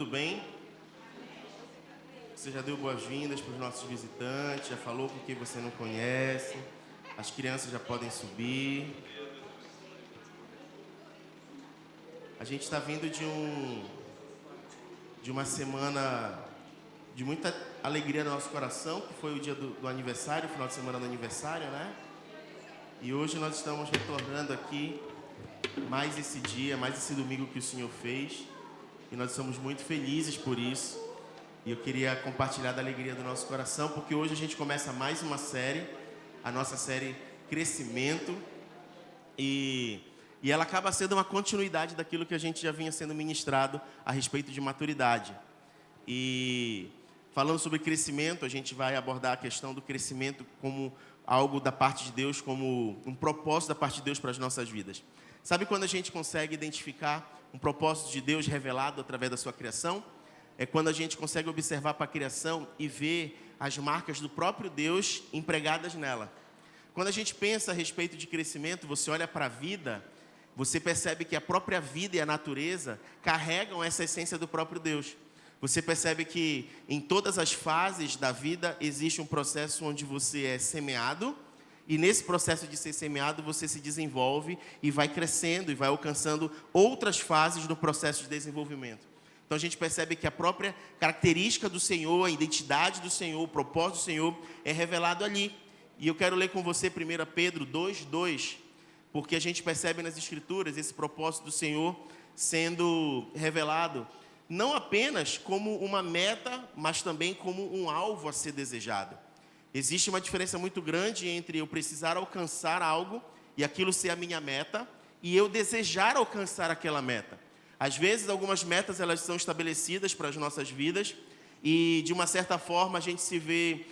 Tudo bem? Você já deu boas-vindas para os nossos visitantes, já falou com quem você não conhece, as crianças já podem subir. A gente está vindo de uma semana de muita alegria no nosso coração, que foi o dia do aniversário, o final de semana do aniversário, né? E hoje nós estamos retornando aqui mais esse dia, mais esse domingo que o Senhor fez, e nós somos muito felizes por isso. E eu queria compartilhar da alegria do nosso coração, porque hoje a gente começa mais uma série, a nossa série Crescimento, e ela acaba sendo uma continuidade daquilo que a gente já vinha sendo ministrado a respeito de maturidade. E falando sobre crescimento, a gente vai abordar a questão do crescimento como algo da parte de Deus, como um propósito da parte de Deus para as nossas vidas. Sabe quando a gente consegue identificar um propósito de Deus revelado através da sua criação? É quando a gente consegue observar para a criação e ver as marcas do próprio Deus empregadas nela. Quando a gente pensa a respeito de crescimento, você olha para a vida, você percebe que a própria vida e a natureza carregam essa essência do próprio Deus. Você percebe que em todas as fases da vida existe um processo onde você é semeado, e nesse processo de ser semeado você se desenvolve e vai crescendo e vai alcançando outras fases do processo de desenvolvimento. Então a gente percebe que a própria característica do Senhor, a identidade do Senhor, o propósito do Senhor é revelado ali. E eu quero ler com você 1 Pedro 2:2, porque a gente percebe nas Escrituras esse propósito do Senhor sendo revelado, não apenas como uma meta, mas também como um alvo a ser desejado. Existe uma diferença muito grande entre eu precisar alcançar algo e aquilo ser a minha meta, e eu desejar alcançar aquela meta. Às vezes, algumas metas elas são estabelecidas para as nossas vidas e, de uma certa forma, a gente se vê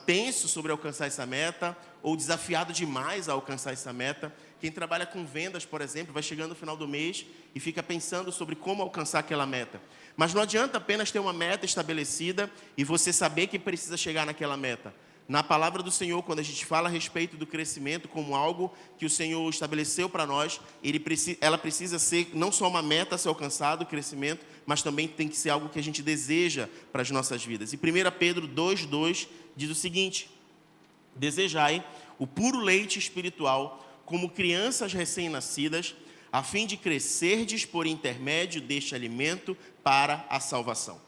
tenso sobre alcançar essa meta ou desafiado demais a alcançar essa meta. Quem trabalha com vendas, por exemplo, vai chegando no final do mês e fica pensando sobre como alcançar aquela meta. Mas não adianta apenas ter uma meta estabelecida e você saber que precisa chegar naquela meta. Na palavra do Senhor, quando a gente fala a respeito do crescimento como algo que o Senhor estabeleceu para nós, ela precisa ser não só uma meta a ser alcançada, o crescimento, mas também tem que ser algo que a gente deseja para as nossas vidas. E 1 Pedro 2:2 diz o seguinte: desejai o puro leite espiritual como crianças recém-nascidas, a fim de crescerdes por intermédio deste alimento para a salvação.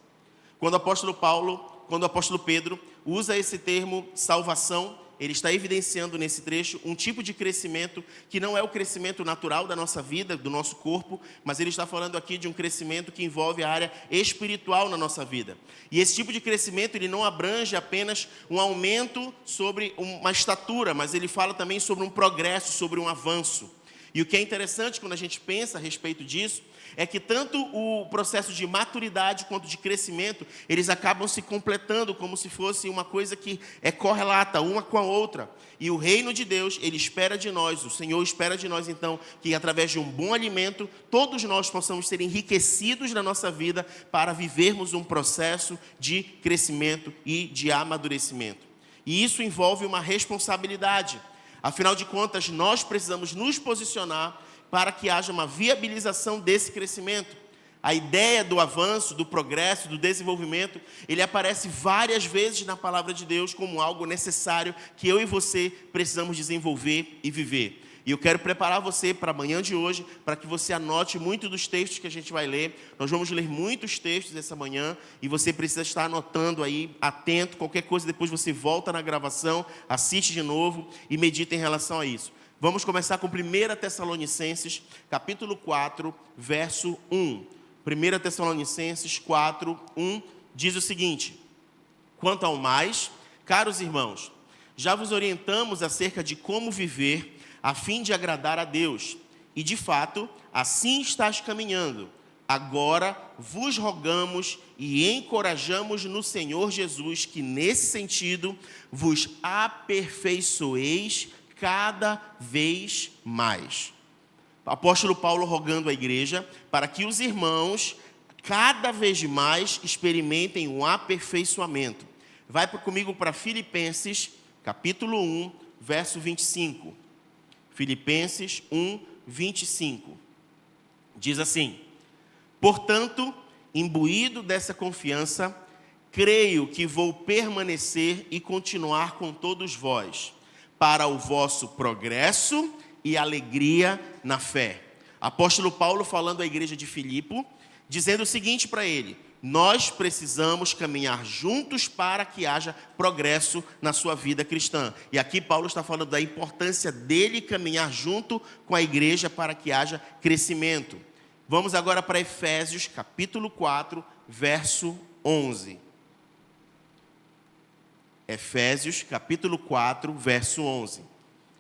Quando o apóstolo Pedro usa esse termo salvação, ele está evidenciando nesse trecho um tipo de crescimento que não é o crescimento natural da nossa vida, do nosso corpo, mas ele está falando aqui de um crescimento que envolve a área espiritual na nossa vida. E esse tipo de crescimento, ele não abrange apenas um aumento sobre uma estatura, mas ele fala também sobre um progresso, sobre um avanço. E o que é interessante quando a gente pensa a respeito disso, é que tanto o processo de maturidade quanto de crescimento, eles acabam se completando como se fosse uma coisa que é correlata uma com a outra. E o reino de Deus, ele espera de nós, o Senhor espera de nós então, que através de um bom alimento, todos nós possamos ser enriquecidos na nossa vida para vivermos um processo de crescimento e de amadurecimento. E isso envolve uma responsabilidade. Afinal de contas, nós precisamos nos posicionar para que haja uma viabilização desse crescimento. A ideia do avanço, do progresso, do desenvolvimento, ele aparece várias vezes na palavra de Deus como algo necessário que eu e você precisamos desenvolver e viver. E eu quero preparar você para a manhã de hoje, para que você anote muito dos textos que a gente vai ler. Nós vamos ler muitos textos essa manhã e você precisa estar anotando aí, atento. Qualquer coisa, depois você volta na gravação, assiste de novo e medita em relação a isso. Vamos começar com 1 Tessalonicenses, capítulo 4, verso 1. 1 Tessalonicenses 4, 1, diz o seguinte: quanto ao mais, caros irmãos, já vos orientamos acerca de como viver a fim de agradar a Deus. E de fato, assim estás caminhando. Agora vos rogamos e encorajamos no Senhor Jesus que nesse sentido vos aperfeiçoeis cada vez mais. O apóstolo Paulo rogando à igreja para que os irmãos cada vez mais experimentem um aperfeiçoamento. Vai comigo para Filipenses, capítulo 1, verso 25. Filipenses 1, 25. Diz assim: portanto, imbuído dessa confiança, creio que vou permanecer e continuar com todos vós, para o vosso progresso e alegria na fé. Apóstolo Paulo falando à igreja de Filipe, dizendo o seguinte para ele: nós precisamos caminhar juntos para que haja progresso na sua vida cristã. E aqui Paulo está falando da importância dele caminhar junto com a igreja para que haja crescimento. Vamos agora para Efésios, capítulo 4, verso 11. Efésios, capítulo 4, verso 11.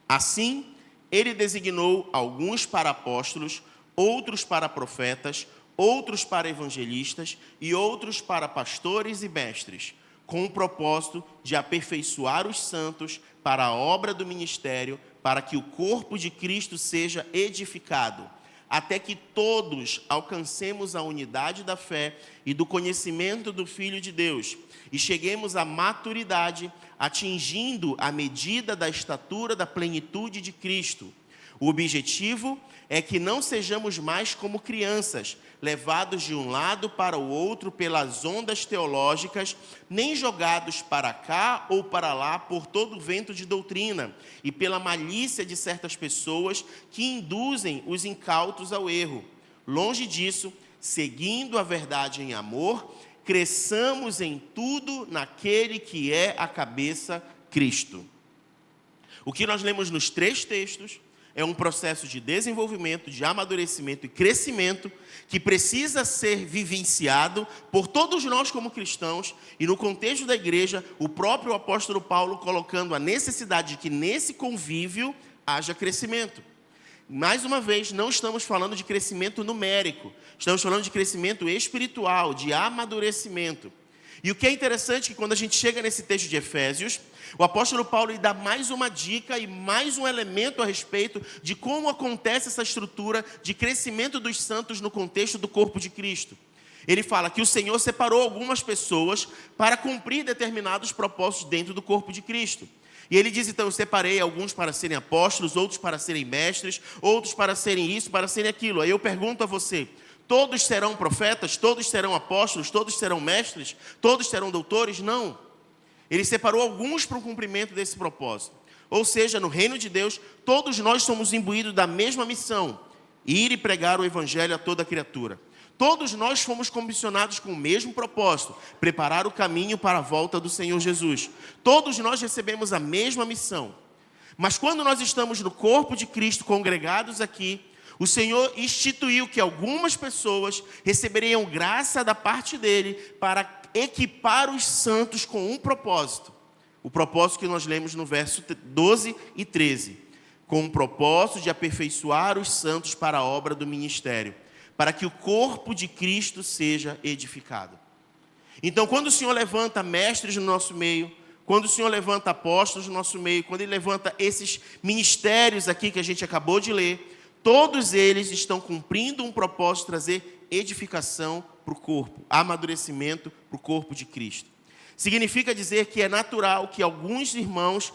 Assim, ele designou alguns para apóstolos, outros para profetas, outros para evangelistas e outros para pastores e mestres, com o propósito de aperfeiçoar os santos para a obra do ministério, para que o corpo de Cristo seja edificado, até que todos alcancemos a unidade da fé e do conhecimento do Filho de Deus, e cheguemos à maturidade, atingindo a medida da estatura da plenitude de Cristo. O objetivo é que não sejamos mais como crianças, levados de um lado para o outro pelas ondas teológicas, nem jogados para cá ou para lá por todo o vento de doutrina e pela malícia de certas pessoas que induzem os incautos ao erro. Longe disso, seguindo a verdade em amor, cresçamos em tudo naquele que é a cabeça, Cristo. O que nós lemos nos 3 textos é um processo de desenvolvimento, de amadurecimento e crescimento que precisa ser vivenciado por todos nós como cristãos, e no contexto da igreja, o próprio apóstolo Paulo colocando a necessidade de que nesse convívio haja crescimento. Mais uma vez, não estamos falando de crescimento numérico, estamos falando de crescimento espiritual, de amadurecimento. E o que é interessante é que quando a gente chega nesse texto de Efésios, o apóstolo Paulo lhe dá mais uma dica e mais um elemento a respeito de como acontece essa estrutura de crescimento dos santos no contexto do corpo de Cristo. Ele fala que o Senhor separou algumas pessoas para cumprir determinados propósitos dentro do corpo de Cristo. E ele diz, então, eu separei alguns para serem apóstolos, outros para serem mestres, outros para serem isso, para serem aquilo. Aí eu pergunto a você, todos serão profetas? Todos serão apóstolos? Todos serão mestres? Todos serão doutores? Não. Ele separou alguns para o cumprimento desse propósito. Ou seja, no reino de Deus, todos nós somos imbuídos da mesma missão: ir e pregar o evangelho a toda criatura. Todos nós fomos comissionados com o mesmo propósito: preparar o caminho para a volta do Senhor Jesus. Todos nós recebemos a mesma missão. Mas quando nós estamos no corpo de Cristo, congregados aqui, o Senhor instituiu que algumas pessoas receberiam graça da parte dele para equipar os santos com um propósito. O propósito que nós lemos no verso 12 e 13. Com o propósito de aperfeiçoar os santos para a obra do ministério, para que o corpo de Cristo seja edificado. Então, quando o Senhor levanta mestres no nosso meio, quando o Senhor levanta apóstolos no nosso meio, quando Ele levanta esses ministérios aqui que a gente acabou de ler, todos eles estão cumprindo um propósito de trazer edificação para o corpo, amadurecimento para o corpo de Cristo. Significa dizer que é natural que alguns irmãos,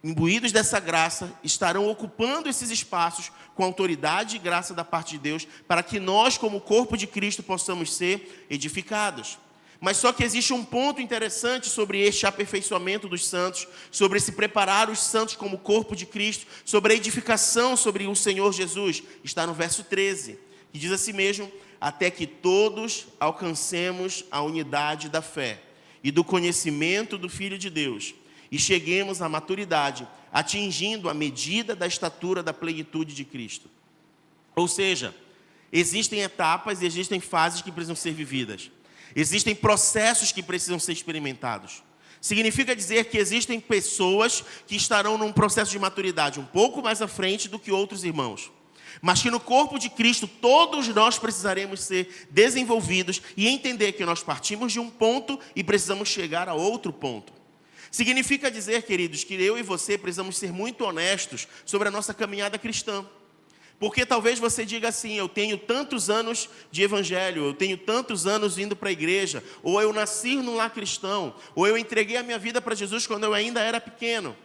imbuídos dessa graça, estarão ocupando esses espaços com autoridade e graça da parte de Deus, para que nós, como corpo de Cristo, possamos ser edificados. Mas só que existe um ponto interessante sobre este aperfeiçoamento dos santos, sobre esse preparar os santos como corpo de Cristo, sobre a edificação sobre o Senhor Jesus. Está no verso 13, que diz assim mesmo: até que todos alcancemos a unidade da fé e do conhecimento do Filho de Deus, e cheguemos à maturidade, atingindo a medida da estatura da plenitude de Cristo. Ou seja, existem etapas e existem fases que precisam ser vividas. Existem processos que precisam ser experimentados. Significa dizer que existem pessoas que estarão num processo de maturidade um pouco mais à frente do que outros irmãos. Mas que no corpo de Cristo todos nós precisaremos ser desenvolvidos e entender que nós partimos de um ponto e precisamos chegar a outro ponto. Significa dizer, queridos, que eu e você precisamos ser muito honestos sobre a nossa caminhada cristã. Porque talvez você diga assim: eu tenho tantos anos de evangelho, eu tenho tantos anos indo para a igreja, ou eu nasci num lar cristão, ou eu entreguei a minha vida para Jesus quando eu ainda era pequeno.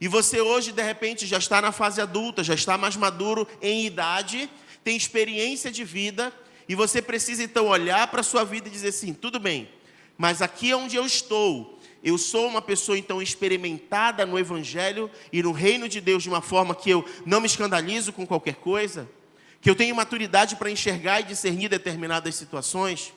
E você hoje, de repente, já está na fase adulta, já está mais maduro em idade, tem experiência de vida, E você precisa então olhar para a sua vida e dizer assim, tudo bem, mas aqui é onde eu estou. Eu sou uma pessoa então experimentada no Evangelho e no reino de Deus de uma forma que eu não me escandalizo com qualquer coisa, que eu tenho maturidade para enxergar e discernir determinadas situações.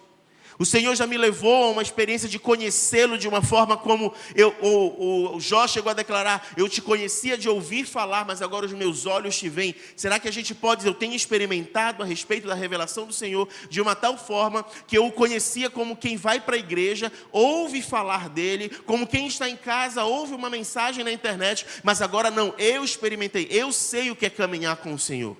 O Senhor já me levou a uma experiência de conhecê-lo de uma forma como o Jó chegou a declarar, eu te conhecia de ouvir falar, mas agora os meus olhos te veem. Será que a gente pode dizer, eu tenho experimentado a respeito da revelação do Senhor de uma tal forma que eu o conhecia como quem vai para a igreja, ouve falar dele, como quem está em casa, ouve uma mensagem na internet, mas agora não, eu experimentei, eu sei o que é caminhar com o Senhor.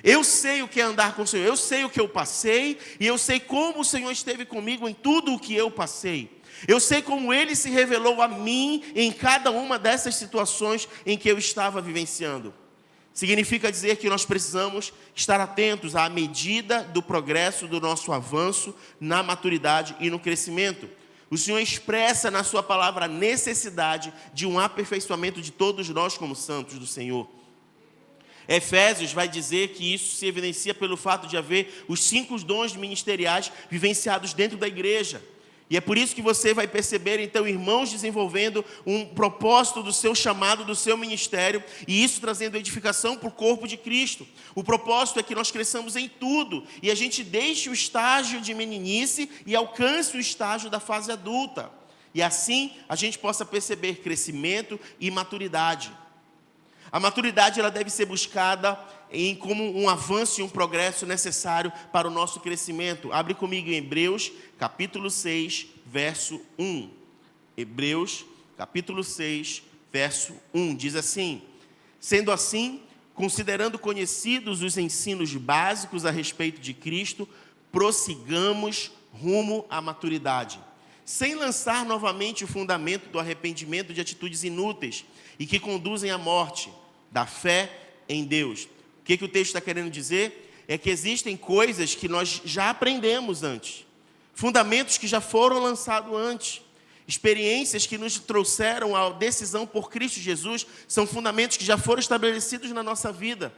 Eu sei o que é andar com o Senhor, eu sei o que eu passei, e eu sei como o Senhor esteve comigo em tudo o que eu passei. Eu sei como Ele se revelou a mim em cada uma dessas situações em que eu estava vivenciando. Significa dizer que nós precisamos estar atentos à medida do progresso, do nosso avanço na maturidade e no crescimento. O Senhor expressa na sua palavra a necessidade de um aperfeiçoamento de todos nós como santos do Senhor. Efésios vai dizer que isso se evidencia pelo fato de haver os 5 dons ministeriais vivenciados dentro da igreja. E é por isso que você vai perceber, então, irmãos desenvolvendo um propósito do seu chamado, do seu ministério, e isso trazendo edificação para o corpo de Cristo. O propósito é que nós cresçamos em tudo, e a gente deixe o estágio de meninice e alcance o estágio da fase adulta. E assim, a gente possa perceber crescimento e maturidade. A maturidade ela deve ser buscada como um avanço e um progresso necessário para o nosso crescimento. Abre comigo em Hebreus, capítulo 6, verso 1. Hebreus, capítulo 6, verso 1. Diz assim, sendo assim, considerando conhecidos os ensinos básicos a respeito de Cristo, prossigamos rumo à maturidade, sem lançar novamente o fundamento do arrependimento de atitudes inúteis e que conduzem à morte, da fé em Deus. O que o texto está querendo dizer? É que existem coisas que nós já aprendemos antes, fundamentos que já foram lançados antes, experiências que nos trouxeram à decisão por Cristo Jesus, são fundamentos que já foram estabelecidos na nossa vida.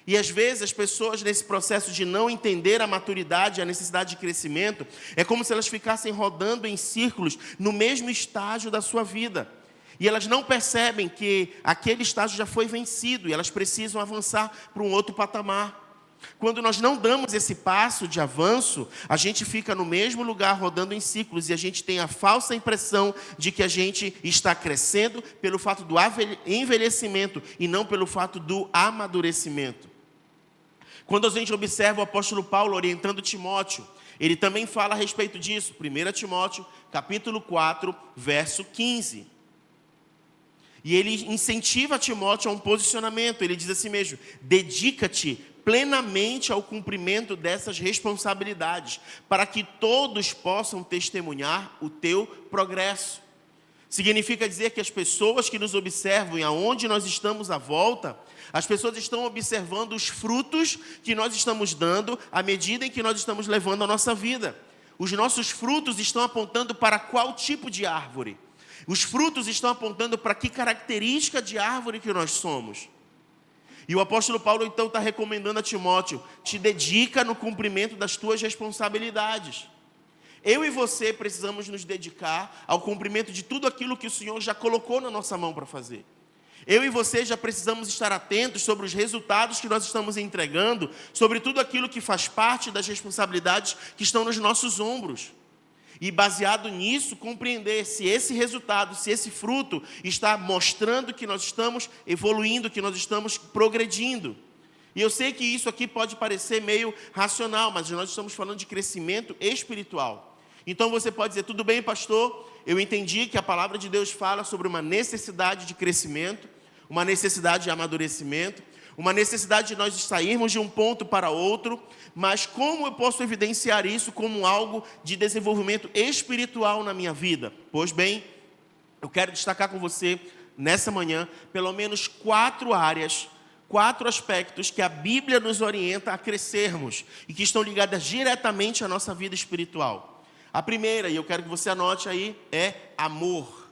E às vezes as pessoas nesse processo de não entender a maturidade, a necessidade de crescimento, é como se elas ficassem rodando em círculos no mesmo estágio da sua vida. E elas não percebem que aquele estágio já foi vencido e elas precisam avançar para um outro patamar. Quando nós não damos esse passo de avanço, a gente fica no mesmo lugar rodando em círculos e a gente tem a falsa impressão de que a gente está crescendo pelo fato do envelhecimento e não pelo fato do amadurecimento. Quando a gente observa o apóstolo Paulo orientando Timóteo, ele também fala a respeito disso. 1 Timóteo, capítulo 4, verso 15. E ele incentiva Timóteo a um posicionamento. Ele diz assim mesmo, dedica-te plenamente ao cumprimento dessas responsabilidades, para que todos possam testemunhar o teu progresso. Significa dizer que as pessoas que nos observam e aonde nós estamos à volta, as pessoas estão observando os frutos que nós estamos dando à medida em que nós estamos levando a nossa vida. Os nossos frutos estão apontando para qual tipo de árvore? Os frutos estão apontando para que característica de árvore que nós somos. E o apóstolo Paulo então está recomendando a Timóteo, te dedica no cumprimento das tuas responsabilidades. Eu e você precisamos nos dedicar ao cumprimento de tudo aquilo que o Senhor já colocou na nossa mão para fazer. Eu e você já precisamos estar atentos sobre os resultados que nós estamos entregando, sobre tudo aquilo que faz parte das responsabilidades que estão nos nossos ombros. E baseado nisso, compreender se esse resultado, se esse fruto está mostrando que nós estamos evoluindo, que nós estamos progredindo. E eu sei que isso aqui pode parecer meio racional, mas nós estamos falando de crescimento espiritual. Então você pode dizer, tudo bem, pastor, eu entendi que a palavra de Deus fala sobre uma necessidade de crescimento, uma necessidade de amadurecimento, uma necessidade de nós sairmos de um ponto para outro, mas como eu posso evidenciar isso como algo de desenvolvimento espiritual na minha vida? Pois bem, eu quero destacar com você, nessa manhã, pelo menos 4 áreas, 4 aspectos que a Bíblia nos orienta a crescermos e que estão ligadas diretamente à nossa vida espiritual. A primeira, e eu quero que você anote aí, é amor.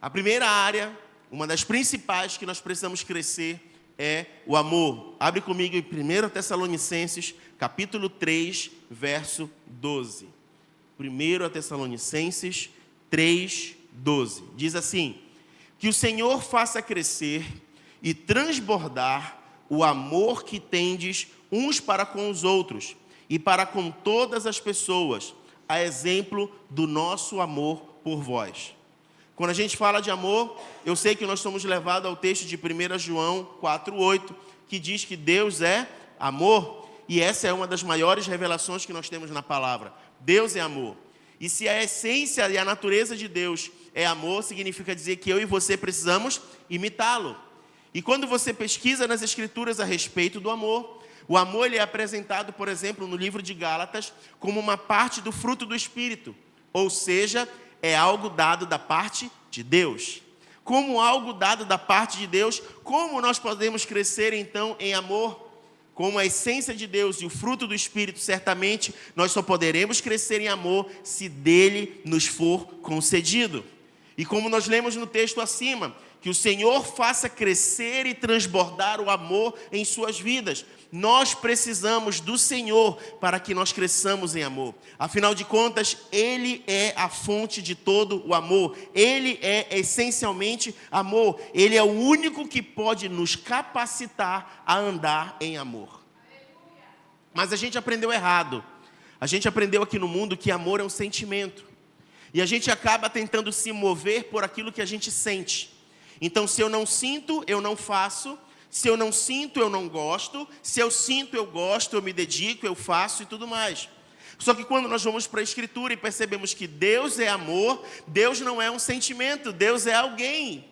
A primeira área, uma das principais que nós precisamos crescer, é o amor. Abre comigo em 1 Tessalonicenses, capítulo 3, verso 12. 1 Tessalonicenses 3, 12. Diz assim: que o Senhor faça crescer e transbordar o amor que tendes uns para com os outros e para com todas as pessoas, a exemplo do nosso amor por vós. Quando a gente fala de amor, eu sei que nós somos levados ao texto de 1 João 4,8, que diz que Deus é amor, e essa é uma das maiores revelações que nós temos na palavra. Deus é amor. E se a essência e a natureza de Deus é amor, significa dizer que eu e você precisamos imitá-lo. E quando você pesquisa nas Escrituras a respeito do amor, o amor ele é apresentado, por exemplo, no livro de Gálatas, como uma parte do fruto do Espírito, ou seja, é algo dado da parte de Deus. Como algo dado da parte de Deus, como nós podemos crescer então em amor? Como a essência de Deus e o fruto do Espírito, certamente nós só poderemos crescer em amor se dele nos for concedido. E como nós lemos no texto acima, que o Senhor faça crescer e transbordar o amor em suas vidas. Nós precisamos do Senhor para que nós cresçamos em amor. Afinal de contas, Ele é a fonte de todo o amor. Ele é essencialmente amor. Ele é o único que pode nos capacitar a andar em amor. Mas a gente aprendeu errado. A gente aprendeu aqui no mundo que amor é um sentimento. E a gente acaba tentando se mover por aquilo que a gente sente. Então, se eu não sinto, eu não faço. Se eu não sinto, eu não gosto. Se eu sinto, eu gosto, eu me dedico, eu faço e tudo mais. Só que quando nós vamos para a Escritura e percebemos que Deus é amor, Deus não é um sentimento, Deus é alguém.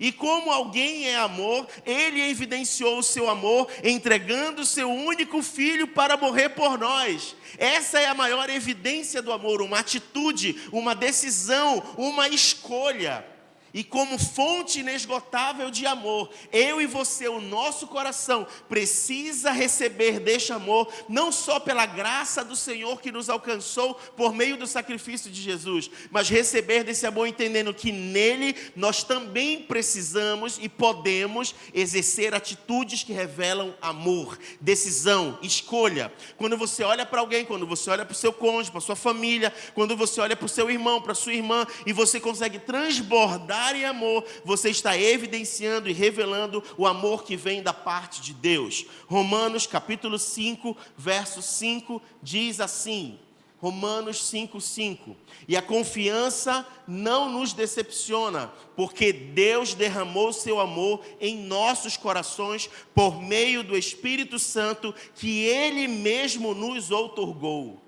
E como alguém é amor, Ele evidenciou o seu amor entregando o seu único filho para morrer por nós. Essa é a maior evidência do amor, uma atitude, uma decisão, uma escolha. E como fonte inesgotável de amor, eu e você, o nosso coração, precisa receber deste amor, não só pela graça do Senhor que nos alcançou por meio do sacrifício de Jesus, mas receber desse amor entendendo que nele nós também precisamos e podemos exercer atitudes que revelam amor, decisão, escolha. Quando você olha para alguém, quando você olha para o seu cônjuge, para a sua família, quando você olha para o seu irmão, para a sua irmã, e você consegue transbordar em amor, você está evidenciando e revelando o amor que vem da parte de Deus. Romanos capítulo 5, verso 5 diz assim, Romanos 5:5, e a confiança não nos decepciona, porque Deus derramou seu amor em nossos corações por meio do Espírito Santo que Ele mesmo nos outorgou.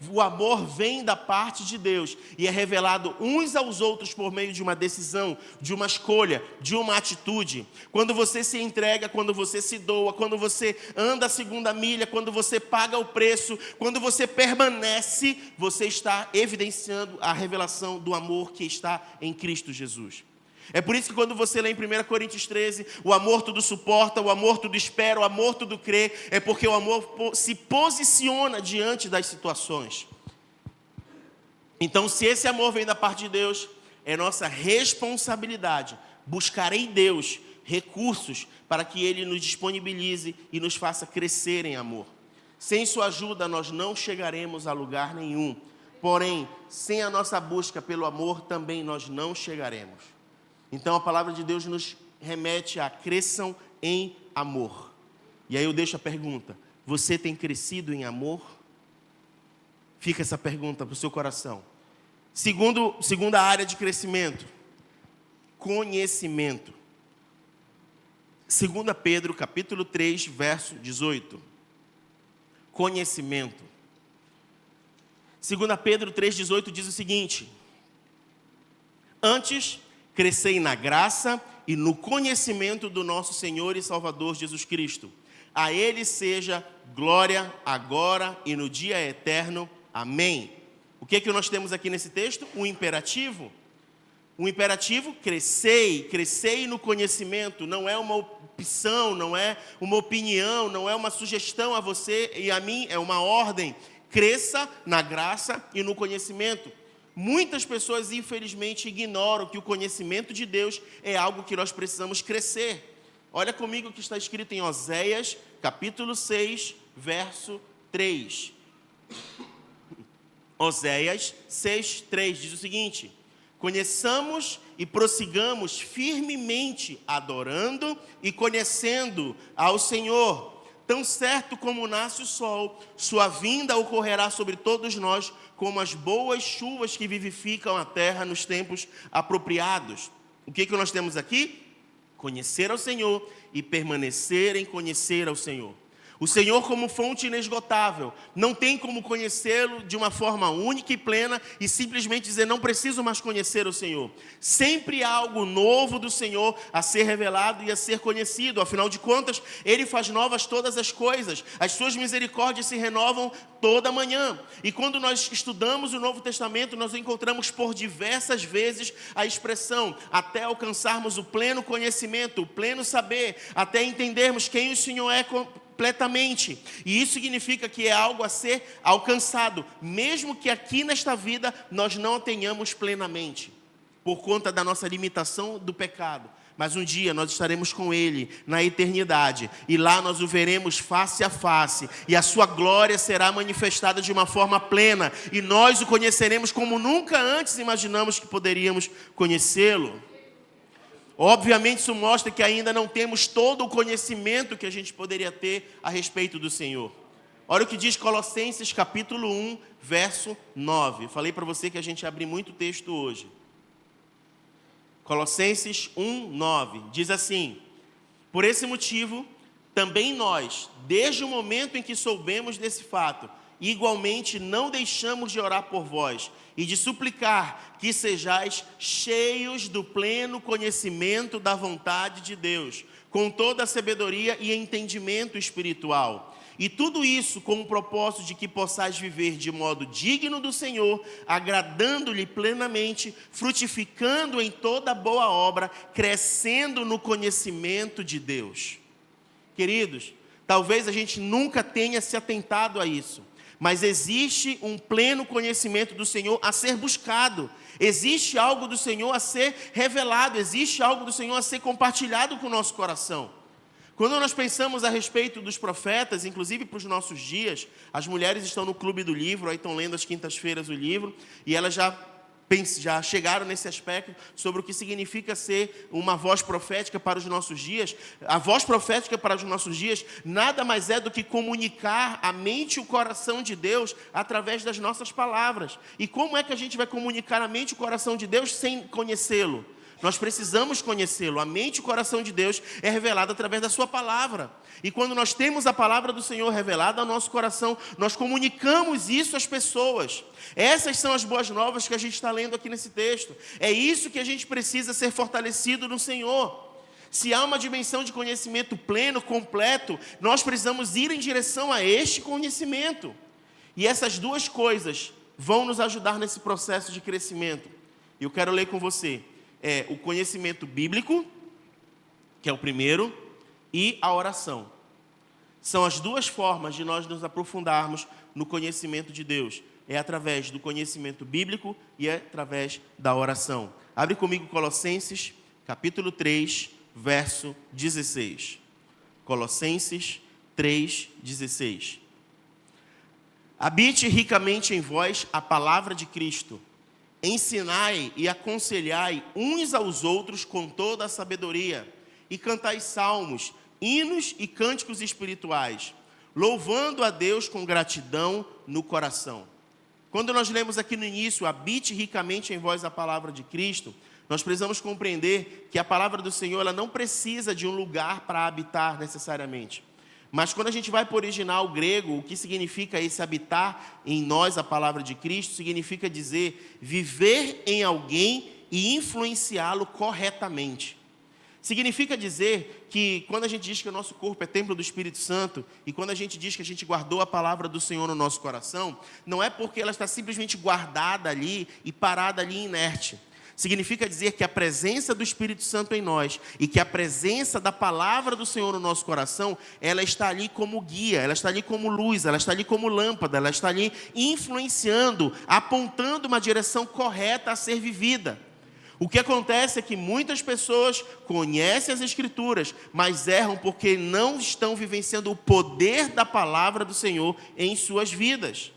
O amor vem da parte de Deus e é revelado uns aos outros por meio de uma decisão, de uma escolha, de uma atitude. Quando você se entrega, quando você se doa, quando você anda a segunda milha, quando você paga o preço, quando você permanece, você está evidenciando a revelação do amor que está em Cristo Jesus. É por isso que quando você lê em 1 Coríntios 13, o amor tudo suporta, o amor tudo espera, o amor tudo crê, é porque o amor se posiciona diante das situações. Então, se esse amor vem da parte de Deus, é nossa responsabilidade buscar em Deus recursos para que Ele nos disponibilize e nos faça crescer em amor. Sem sua ajuda, nós não chegaremos a lugar nenhum. Porém, sem a nossa busca pelo amor, também nós não chegaremos. Então a palavra de Deus nos remete a cresçam em amor. E aí eu deixo a pergunta, você tem crescido em amor? Fica essa pergunta para o seu coração. Segunda área de crescimento, conhecimento. 2 Pedro capítulo 3, verso 18. Conhecimento. 2 Pedro 3,18 diz o seguinte, antes crescei na graça e no conhecimento do nosso Senhor e Salvador Jesus Cristo. A Ele seja glória agora e no dia eterno. Amém. O que nós temos aqui nesse texto? Um imperativo. Um imperativo, crescei no conhecimento. Não é uma opção, não é uma opinião, não é uma sugestão a você e a mim, é uma ordem. Cresça na graça e no conhecimento. Muitas pessoas, infelizmente, ignoram que o conhecimento de Deus é algo que nós precisamos crescer. Olha comigo o que está escrito em Oséias, capítulo 6, verso 3. Oséias 6:3 diz o seguinte: conheçamos e prossigamos firmemente, adorando e conhecendo ao Senhor. Tão certo como nasce o sol, sua vinda ocorrerá sobre todos nós, como as boas chuvas que vivificam a terra nos tempos apropriados. O que nós temos aqui? Conhecer ao Senhor e permanecer em conhecer ao Senhor. O Senhor como fonte inesgotável. Não tem como conhecê-lo de uma forma única e plena e simplesmente dizer, não preciso mais conhecer o Senhor. Sempre há algo novo do Senhor a ser revelado e a ser conhecido. Afinal de contas, Ele faz novas todas as coisas. As suas misericórdias se renovam toda manhã. E quando nós estudamos o Novo Testamento, nós encontramos por diversas vezes a expressão, até alcançarmos o pleno conhecimento, o pleno saber, até entendermos quem o Senhor é completamente. E isso significa que é algo a ser alcançado, mesmo que aqui nesta vida nós não a tenhamos plenamente, por conta da nossa limitação do pecado. Mas um dia nós estaremos com Ele na eternidade, e lá nós o veremos face a face, e a sua glória será manifestada de uma forma plena, e nós o conheceremos como nunca antes imaginamos que poderíamos conhecê-lo. Obviamente isso mostra que ainda não temos todo o conhecimento que a gente poderia ter a respeito do Senhor. Olha o que diz Colossenses capítulo 1, verso 9. Falei para você que a gente abre muito texto hoje. Colossenses 1, 9. Diz assim: por esse motivo, também nós, desde o momento em que soubemos desse fato, igualmente não deixamos de orar por vós e de suplicar que sejais cheios do pleno conhecimento da vontade de Deus, com toda a sabedoria e entendimento espiritual. E tudo isso com o propósito de que possais viver de modo digno do Senhor, agradando-lhe plenamente, frutificando em toda boa obra, crescendo no conhecimento de Deus. Queridos, talvez a gente nunca tenha se atentado a isso, mas existe um pleno conhecimento do Senhor a ser buscado. Existe algo do Senhor a ser revelado. Existe algo do Senhor a ser compartilhado com o nosso coração. Quando nós pensamos a respeito dos profetas, inclusive para os nossos dias, as mulheres estão no Clube do Livro, aí estão lendo às quintas-feiras o livro, e elas já chegaram nesse aspecto sobre o que significa ser uma voz profética para os nossos dias. A voz profética para os nossos dias nada mais é do que comunicar a mente e o coração de Deus através das nossas palavras. E como é que a gente vai comunicar a mente e o coração de Deus sem conhecê-lo? Nós precisamos conhecê-lo. A mente e o coração de Deus é revelado através da sua palavra. E quando nós temos a palavra do Senhor revelada ao nosso coração, nós comunicamos isso às pessoas. Essas são as boas novas que a gente está lendo aqui nesse texto. É isso que a gente precisa ser fortalecido no Senhor. Se há uma dimensão de conhecimento pleno, completo, nós precisamos ir em direção a este conhecimento. E essas duas coisas vão nos ajudar nesse processo de crescimento. E eu quero ler com você. É o conhecimento bíblico, que é o primeiro, e a oração. São as duas formas de nós nos aprofundarmos no conhecimento de Deus. É através do conhecimento bíblico e é através da oração. Abre comigo Colossenses, capítulo 3, verso 16. Colossenses 3, 16. Habite ricamente em vós a palavra de Cristo. Ensinai e aconselhai uns aos outros com toda a sabedoria, e cantai salmos, hinos e cânticos espirituais, louvando a Deus com gratidão no coração. Quando nós lemos aqui no início, habite ricamente em vós a palavra de Cristo, nós precisamos compreender que a palavra do Senhor ela não precisa de um lugar para habitar necessariamente. Mas quando a gente vai para o original grego, o que significa esse habitar em nós, a palavra de Cristo, significa dizer viver em alguém e influenciá-lo corretamente. Significa dizer que quando a gente diz que o nosso corpo é templo do Espírito Santo, e quando a gente diz que a gente guardou a palavra do Senhor no nosso coração, não é porque ela está simplesmente guardada ali e parada ali inerte. Significa dizer que a presença do Espírito Santo em nós e que a presença da palavra do Senhor no nosso coração, ela está ali como guia, ela está ali como luz, ela está ali como lâmpada, ela está ali influenciando, apontando uma direção correta a ser vivida. O que acontece é que muitas pessoas conhecem as Escrituras, mas erram porque não estão vivenciando o poder da palavra do Senhor em suas vidas.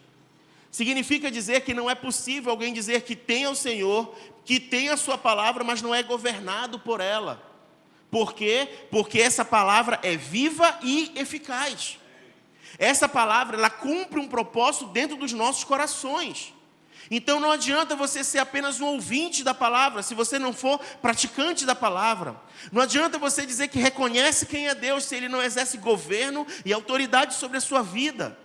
Significa dizer que não é possível alguém dizer que tem o Senhor, que tem a sua palavra, mas não é governado por ela. Por quê? Porque essa palavra é viva e eficaz. Essa palavra, ela cumpre um propósito dentro dos nossos corações. Então não adianta você ser apenas um ouvinte da palavra, se você não for praticante da palavra. Não adianta você dizer que reconhece quem é Deus, se Ele não exerce governo e autoridade sobre a sua vida.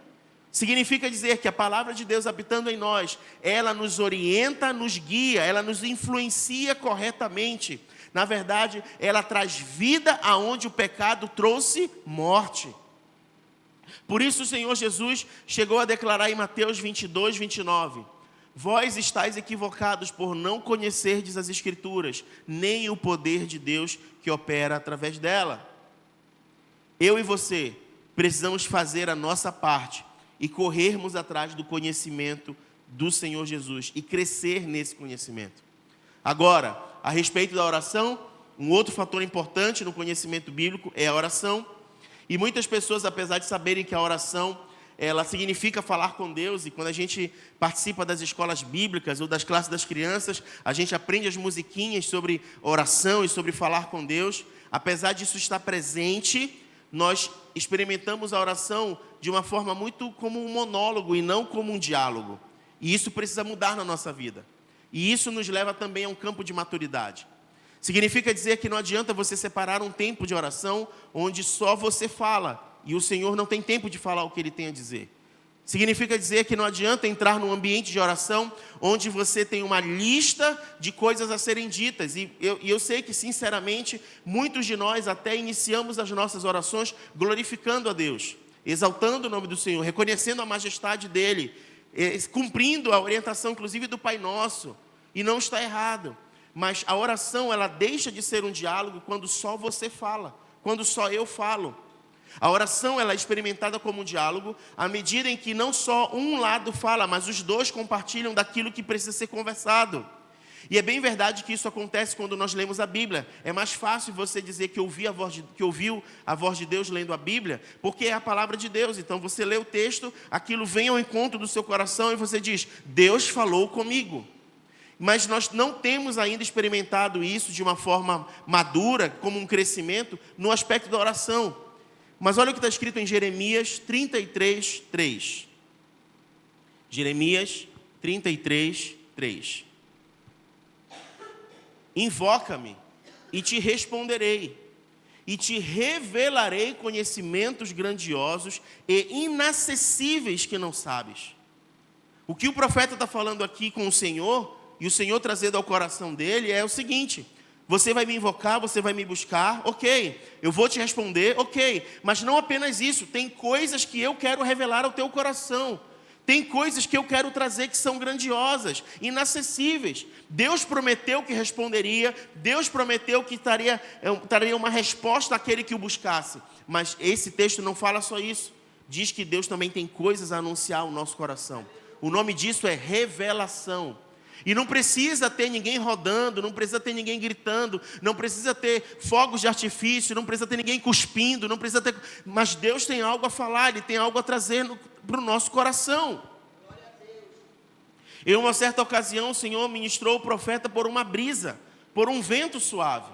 Significa dizer que a palavra de Deus habitando em nós, ela nos orienta, nos guia, ela nos influencia corretamente. Na verdade, ela traz vida aonde o pecado trouxe morte. Por isso o Senhor Jesus chegou a declarar em Mateus 22, 29... Vós estáis equivocados por não conhecerdes as Escrituras, nem o poder de Deus que opera através dela. Eu e você precisamos fazer a nossa parte e corrermos atrás do conhecimento do Senhor Jesus e crescer nesse conhecimento. Agora, a respeito da oração, um outro fator importante no conhecimento bíblico é a oração. E muitas pessoas, apesar de saberem que a oração ela significa falar com Deus, e quando a gente participa das escolas bíblicas ou das classes das crianças, a gente aprende as musiquinhas sobre oração e sobre falar com Deus. Apesar disso estar presente, nós experimentamos a oração de uma forma muito como um monólogo e não como um diálogo. E isso precisa mudar na nossa vida. E isso nos leva também a um campo de maturidade. Significa dizer que não adianta você separar um tempo de oração onde só você fala e o Senhor não tem tempo de falar o que Ele tem a dizer. Significa dizer que não adianta entrar num ambiente de oração onde você tem uma lista de coisas a serem ditas. E eu sei que, sinceramente, muitos de nós até iniciamos as nossas orações glorificando a Deus, exaltando o nome do Senhor, reconhecendo a majestade dEle, cumprindo a orientação, inclusive, do Pai Nosso. E não está errado. Mas a oração, ela deixa de ser um diálogo quando só você fala, quando só eu falo. A oração ela é experimentada como um diálogo à medida em que não só um lado fala, mas os dois compartilham daquilo que precisa ser conversado. E é bem verdade que isso acontece quando nós lemos a Bíblia. É mais fácil você dizer que ouviu a voz de Deus lendo a Bíblia, porque é a palavra de Deus. Então você lê o texto, aquilo vem ao encontro do seu coração e você diz, Deus falou comigo. Mas nós não temos ainda experimentado isso de uma forma madura, como um crescimento, no aspecto da oração. Mas olha o que está escrito em Jeremias 33, 3. Jeremias 33, 3. Invoca-me e te responderei, e te revelarei conhecimentos grandiosos e inacessíveis que não sabes. O que o profeta está falando aqui com o Senhor, e o Senhor trazendo ao coração dele, é o seguinte: você vai me invocar, você vai me buscar, ok. Eu vou te responder, ok. Mas não apenas isso, tem coisas que eu quero revelar ao teu coração. Tem coisas que eu quero trazer que são grandiosas, inacessíveis. Deus prometeu que responderia, Deus prometeu que traria uma resposta àquele que o buscasse. Mas esse texto não fala só isso. Diz que Deus também tem coisas a anunciar ao nosso coração. O nome disso é revelação. E não precisa ter ninguém rodando, não precisa ter ninguém gritando, não precisa ter fogos de artifício, não precisa ter ninguém cuspindo, não precisa ter... Mas Deus tem algo a falar, Ele tem algo a trazer para o nosso coração. Em uma certa ocasião, o Senhor ministrou o profeta por uma brisa, por um vento suave.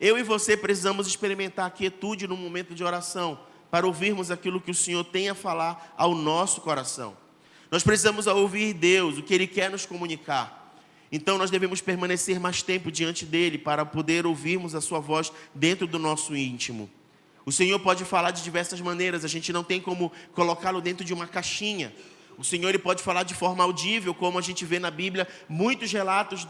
Eu e você precisamos experimentar a quietude no momento de oração, para ouvirmos aquilo que o Senhor tem a falar ao nosso coração. Nós precisamos ouvir Deus, o que Ele quer nos comunicar. Então nós devemos permanecer mais tempo diante dEle para poder ouvirmos a sua voz dentro do nosso íntimo. O Senhor pode falar de diversas maneiras, a gente não tem como colocá-lo dentro de uma caixinha. O Senhor ele pode falar de forma audível, como a gente vê na Bíblia, muitos relatos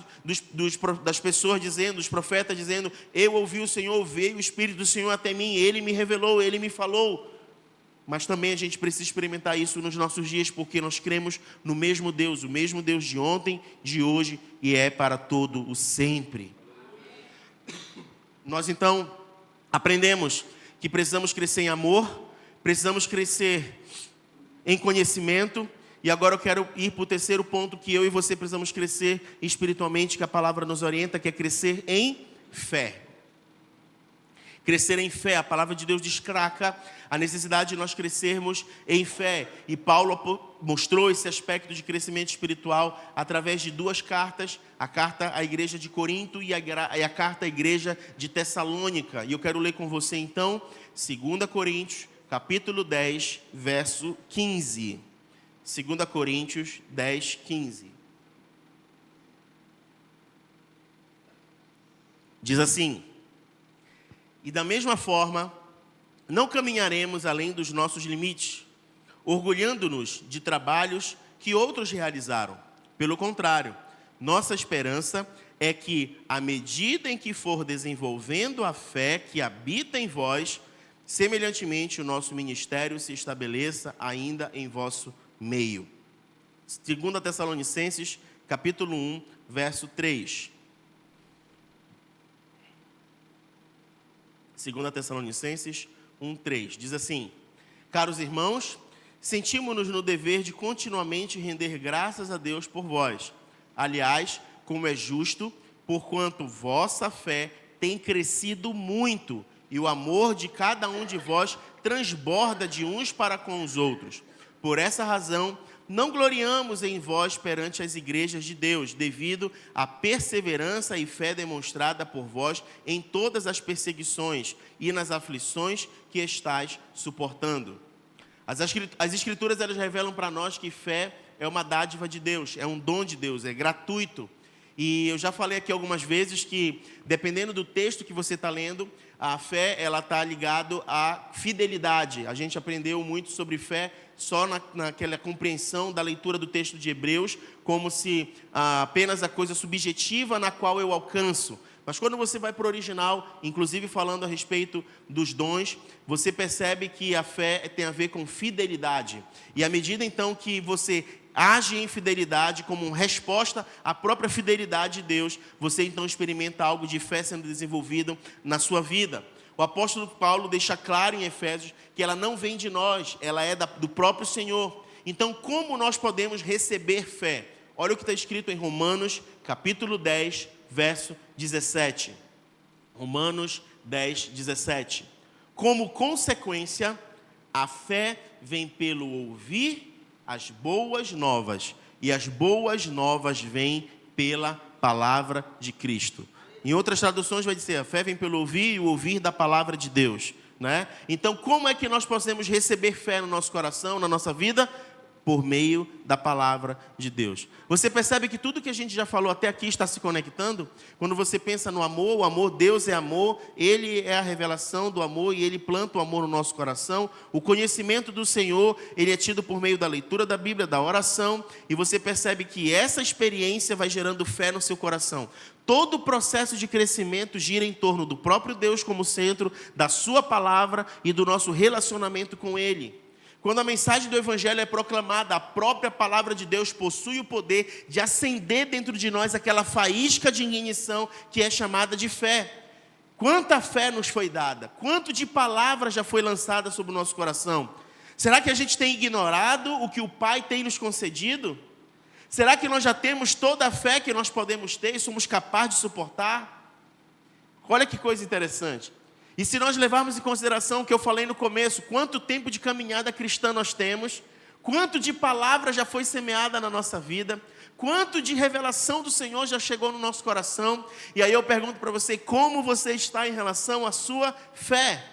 das pessoas dizendo, dos profetas dizendo, eu ouvi o Senhor, veio o Espírito do Senhor até mim, Ele me revelou, Ele me falou. Mas também a gente precisa experimentar isso nos nossos dias, porque nós cremos no mesmo Deus, o mesmo Deus de ontem, de hoje e é para todo o sempre. Nós então aprendemos que precisamos crescer em amor, precisamos crescer em conhecimento E agora eu quero ir para o terceiro ponto que eu e você precisamos crescer espiritualmente, que a palavra nos orienta, que é crescer em fé. Crescer em fé, a palavra de Deus destaca a necessidade de nós crescermos em fé. E Paulo mostrou esse aspecto de crescimento espiritual através de duas cartas, a carta à igreja de Corinto e a carta à igreja de Tessalônica. E eu quero ler com você então, 2 Coríntios, capítulo 10, verso 15. 2 Coríntios 10, 15. Diz assim: e da mesma forma, não caminharemos além dos nossos limites, orgulhando-nos de trabalhos que outros realizaram. Pelo contrário, nossa esperança é que, à medida em que for desenvolvendo a fé que habita em vós, semelhantemente o nosso ministério se estabeleça ainda em vosso meio. 2 Tessalonicenses, capítulo 1, verso 3. 2 Tessalonicenses 1:3, diz assim: caros irmãos, sentimos-nos no dever de continuamente render graças a Deus por vós. Aliás, como é justo, porquanto vossa fé tem crescido muito, e o amor de cada um de vós transborda de uns para com os outros. Por essa razão, não gloriamos em vós perante as igrejas de Deus, devido à perseverança e fé demonstrada por vós em todas as perseguições e nas aflições que estáis suportando. As Escrituras, elas revelam para nós que fé é uma dádiva de Deus, é um dom de Deus, é gratuito. E eu já falei aqui algumas vezes que, dependendo do texto que você está lendo, a fé ela está ligada à fidelidade. A gente aprendeu muito sobre fé só naquela compreensão da leitura do texto de Hebreus, como se apenas a coisa subjetiva na qual eu alcanço. Mas quando você vai para o original, inclusive falando a respeito dos dons, você percebe que a fé tem a ver com fidelidade. E à medida então que você age em fidelidade como resposta à própria fidelidade de Deus, você então experimenta algo de fé sendo desenvolvido na sua vida. O apóstolo Paulo deixa claro em Efésios que ela não vem de nós, ela é do próprio Senhor. Então, como nós podemos receber fé? Olha o que está escrito em Romanos, capítulo 10, verso 17. Romanos 10, 17. Como consequência, a fé vem pelo ouvir as boas novas, e as boas novas vêm pela palavra de Cristo. Em outras traduções vai dizer, a fé vem pelo ouvir e o ouvir da palavra de Deus, né? Então, como é que nós podemos receber fé no nosso coração, na nossa vida? Por meio da palavra de Deus. Você percebe que tudo que a gente já falou até aqui está se conectando? Quando você pensa no amor, o amor, Deus é amor, Ele é a revelação do amor e Ele planta o amor no nosso coração. O conhecimento do Senhor, Ele é tido por meio da leitura da Bíblia, da oração, e você percebe que essa experiência vai gerando fé no seu coração. Todo o processo de crescimento gira em torno do próprio Deus como centro, da sua palavra e do nosso relacionamento com Ele. Quando a mensagem do Evangelho é proclamada, a própria palavra de Deus possui o poder de acender dentro de nós aquela faísca de ignição que é chamada de fé. Quanta fé nos foi dada? Quanto de palavra já foi lançada sobre o nosso coração? Será que a gente tem ignorado o que o Pai tem nos concedido? Será que nós já temos toda a fé que nós podemos ter e somos capazes de suportar? Olha que coisa interessante. E se nós levarmos em consideração o que eu falei no começo, quanto tempo de caminhada cristã nós temos, quanto de palavra já foi semeada na nossa vida, quanto de revelação do Senhor já chegou no nosso coração, e aí eu pergunto para você, como você está em relação à sua fé?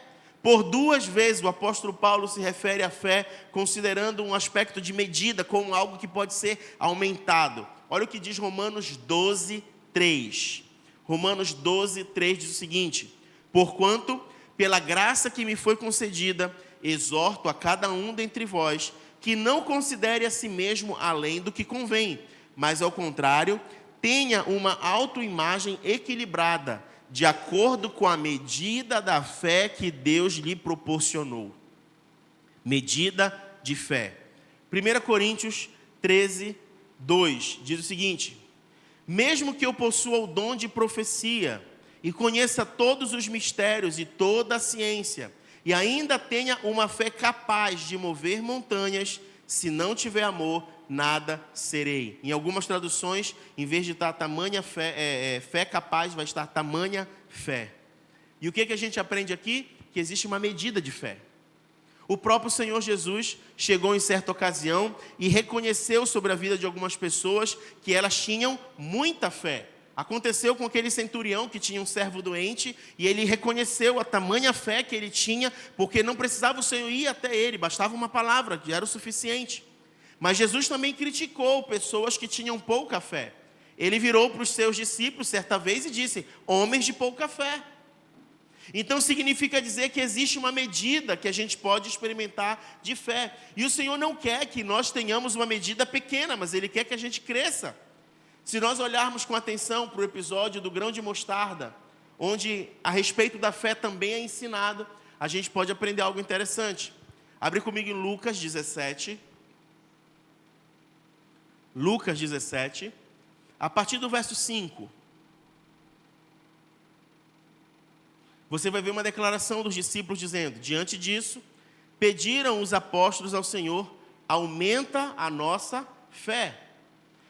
Por 2 vezes o apóstolo Paulo se refere à fé, considerando um aspecto de medida, como algo que pode ser aumentado. Olha o que diz Romanos 12, 3. Romanos 12, 3 diz o seguinte: porquanto, pela graça que me foi concedida, exorto a cada um dentre vós, que não considere a si mesmo além do que convém, mas ao contrário, tenha uma autoimagem equilibrada, de acordo com a medida da fé que Deus lhe proporcionou. Medida de fé. 1 Coríntios 13, 2, diz o seguinte: mesmo que eu possua o dom de profecia, e conheça todos os mistérios e toda a ciência, e ainda tenha uma fé capaz de mover montanhas, se não tiver amor, nada serei. Em algumas traduções, em vez de estar tamanha fé, fé capaz, vai estar tamanha fé. E o que a gente aprende aqui? Que existe uma medida de fé. O próprio Senhor Jesus chegou em certa ocasião e reconheceu sobre a vida de algumas pessoas que elas tinham muita fé. Aconteceu com aquele centurião que tinha um servo doente e ele reconheceu a tamanha fé que ele tinha, porque não precisava o Senhor ir até ele, bastava uma palavra, que era o suficiente. Mas Jesus também criticou pessoas que tinham pouca fé. Ele virou para os seus discípulos certa vez e disse: homens de pouca fé. Então significa dizer que existe uma medida que a gente pode experimentar de fé. E o Senhor não quer que nós tenhamos uma medida pequena, mas Ele quer que a gente cresça. Se nós olharmos com atenção para o episódio do grão de mostarda, onde a respeito da fé também é ensinado, a gente pode aprender algo interessante. Abre comigo em Lucas 17. Lucas 17, a partir do verso 5. Você vai ver uma declaração dos discípulos dizendo: diante disso, pediram os apóstolos ao Senhor: aumenta a nossa fé.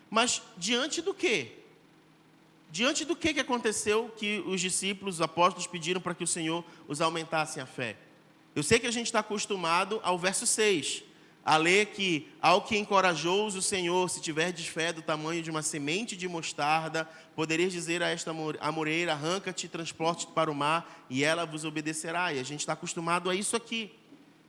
Mas diante do quê? Diante do que aconteceu que os discípulos, os apóstolos, pediram para que o Senhor os aumentasse a fé? Eu sei que a gente está acostumado ao verso 6, a ler que: ao que encorajou-os o Senhor, se tiverdes fé do tamanho de uma semente de mostarda, podereis dizer a esta amoreira: arranca-te e transporte-te para o mar, e ela vos obedecerá. E a gente está acostumado a isso aqui.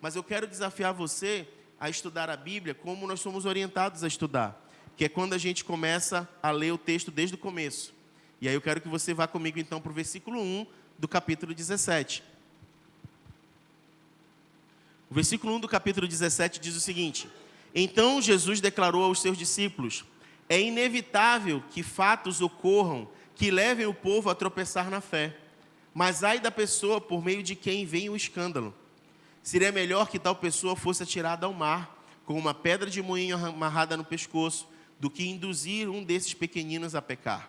Mas eu quero desafiar você a estudar a Bíblia como nós somos orientados a estudar, que é quando a gente começa a ler o texto desde o começo. E aí eu quero que você vá comigo então para o versículo 1 do capítulo 17. O versículo 1 do capítulo 17 diz o seguinte: então Jesus declarou aos seus discípulos: é inevitável que fatos ocorram que levem o povo a tropeçar na fé, mas ai da pessoa por meio de quem vem o escândalo. Seria melhor que tal pessoa fosse atirada ao mar, com uma pedra de moinho amarrada no pescoço, do que induzir um desses pequeninos a pecar.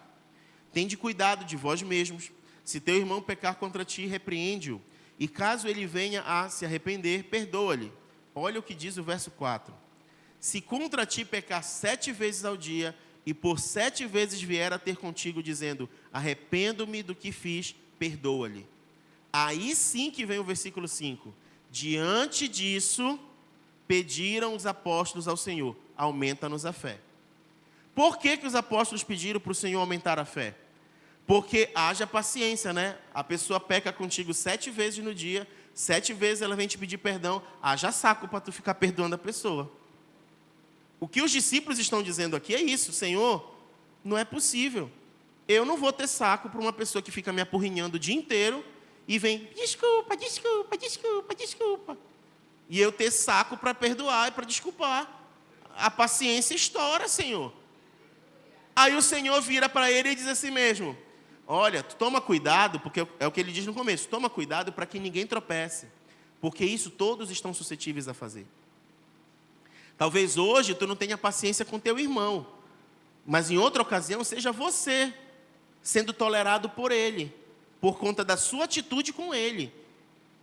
Tende cuidado de vós mesmos. Se teu irmão pecar contra ti, repreende-o. E caso ele venha a se arrepender, perdoa-lhe. Olha o que diz o verso 4. Se contra ti pecar 7 vezes ao dia, e por 7 vezes vier a ter contigo, dizendo: arrependo-me do que fiz, perdoa-lhe. Aí sim que vem o versículo 5. Diante disso, pediram os apóstolos ao Senhor: aumenta-nos a fé. Por que os apóstolos pediram para o Senhor aumentar a fé? Porque haja paciência, né? A pessoa peca contigo 7 vezes no dia, 7 vezes ela vem te pedir perdão, haja saco para tu ficar perdoando a pessoa. O que os discípulos estão dizendo aqui é isso: Senhor, não é possível. Eu não vou ter saco para uma pessoa que fica me apurrinhando o dia inteiro e vem: desculpa, desculpa, desculpa, desculpa. E eu ter saco para perdoar e para desculpar. A paciência estoura, Senhor. Aí o Senhor vira para ele e diz assim mesmo: olha, toma cuidado, porque é o que ele diz no começo: toma cuidado para que ninguém tropece, porque isso todos estão suscetíveis a fazer. Talvez hoje tu não tenha paciência com teu irmão, mas em outra ocasião seja você sendo tolerado por ele, por conta da sua atitude com ele.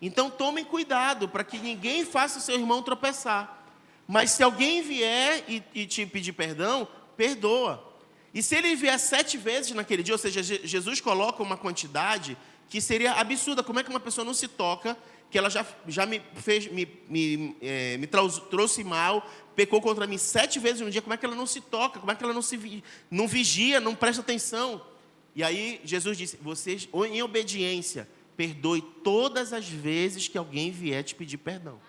Então tomem cuidado para que ninguém faça o seu irmão tropeçar. Mas se alguém vier e te pedir perdão, perdoa. E se ele vier 7 vezes naquele dia, ou seja, Jesus coloca uma quantidade que seria absurda. Como é que uma pessoa não se toca, que ela já me trouxe mal, pecou contra mim 7 vezes no dia, como é que ela não se toca? Como é que ela não vigia, não presta atenção? E aí Jesus disse: vocês, em obediência, perdoe todas as vezes que alguém vier te pedir perdão.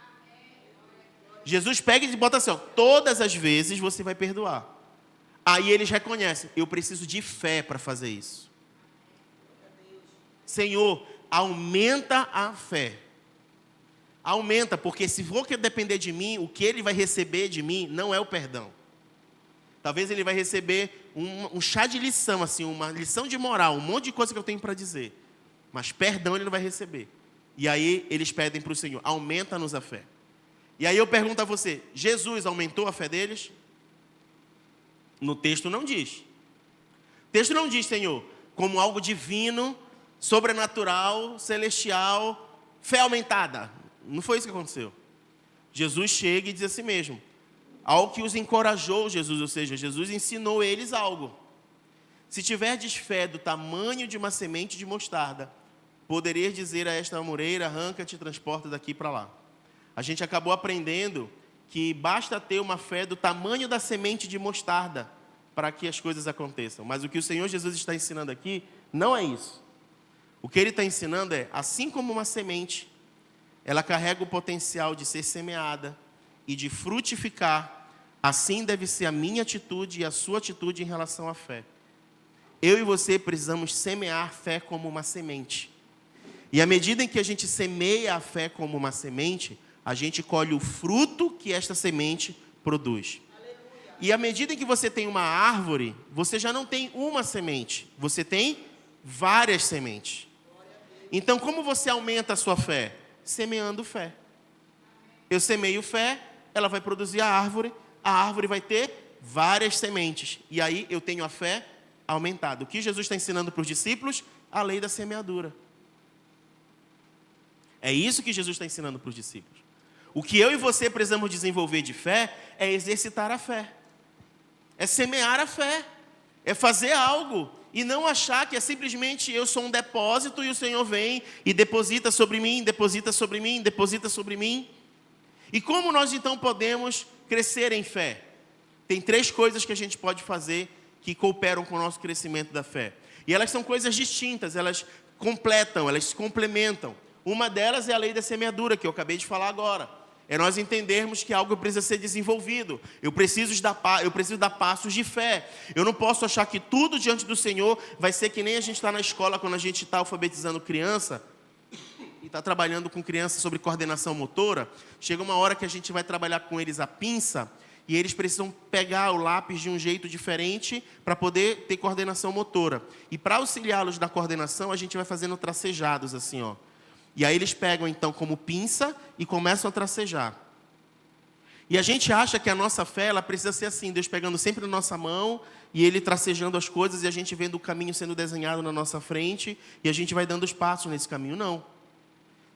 Jesus pega e bota assim: ó, todas as vezes você vai perdoar. Aí eles reconhecem: eu preciso de fé para fazer isso. Senhor, aumenta a fé. Aumenta, porque se for que depender de mim, o que ele vai receber de mim não é o perdão. Talvez ele vai receber um chá de lição, assim, uma lição de moral, um monte de coisa que eu tenho para dizer. Mas perdão ele não vai receber. E aí eles pedem para o Senhor: aumenta-nos a fé. E aí eu pergunto a você: Jesus aumentou a fé deles? No texto não diz. O texto não diz, Senhor, como algo divino, sobrenatural, celestial, fé aumentada. Não foi isso que aconteceu. Jesus chega e diz assim mesmo: ao que os encorajou Jesus, ou seja, Jesus ensinou eles algo. Se tiverdes fé do tamanho de uma semente de mostarda, podereis dizer a esta amoreira, arranca-te e transporta daqui para lá. A gente acabou aprendendo que basta ter uma fé do tamanho da semente de mostarda para que as coisas aconteçam. Mas o que o Senhor Jesus está ensinando aqui não é isso. O que Ele está ensinando é, assim como uma semente, ela carrega o potencial de ser semeada e de frutificar, assim deve ser a minha atitude e a sua atitude em relação à fé. Eu e você precisamos semear fé como uma semente. E à medida em que a gente semeia a fé como uma semente, a gente colhe o fruto que esta semente produz. E à medida em que você tem uma árvore, você já não tem uma semente, você tem várias sementes. Então, como você aumenta a sua fé? Semeando fé. Eu semeio fé, ela vai produzir a árvore vai ter várias sementes. E aí eu tenho a fé aumentada. O que Jesus está ensinando para os discípulos? A lei da semeadura. É isso que Jesus está ensinando para os discípulos. O que eu e você precisamos desenvolver de fé é exercitar a fé. É semear a fé. É fazer algo. E não achar que é simplesmente eu sou um depósito e o Senhor vem e deposita sobre mim, deposita sobre mim, deposita sobre mim. E como nós então podemos crescer em fé? Tem 3 coisas que a gente pode fazer que cooperam com o nosso crescimento da fé. E elas são coisas distintas, elas completam, elas se complementam. Uma delas é a lei da semeadura, que eu acabei de falar agora. É nós entendermos que algo precisa ser desenvolvido. Eu preciso dar passos de fé. Eu não posso achar que tudo diante do Senhor vai ser que nem a gente está na escola quando a gente está alfabetizando criança e está trabalhando com criança sobre coordenação motora. Chega uma hora que a gente vai trabalhar com eles a pinça e eles precisam pegar o lápis de um jeito diferente para poder ter coordenação motora. E para auxiliá-los na coordenação, a gente vai fazendo tracejados assim, ó. E aí eles pegam então como pinça e começam a tracejar. E a gente acha que a nossa fé, ela precisa ser assim, Deus pegando sempre na nossa mão e Ele tracejando as coisas e a gente vendo o caminho sendo desenhado na nossa frente e a gente vai dando os passos nesse caminho. Não.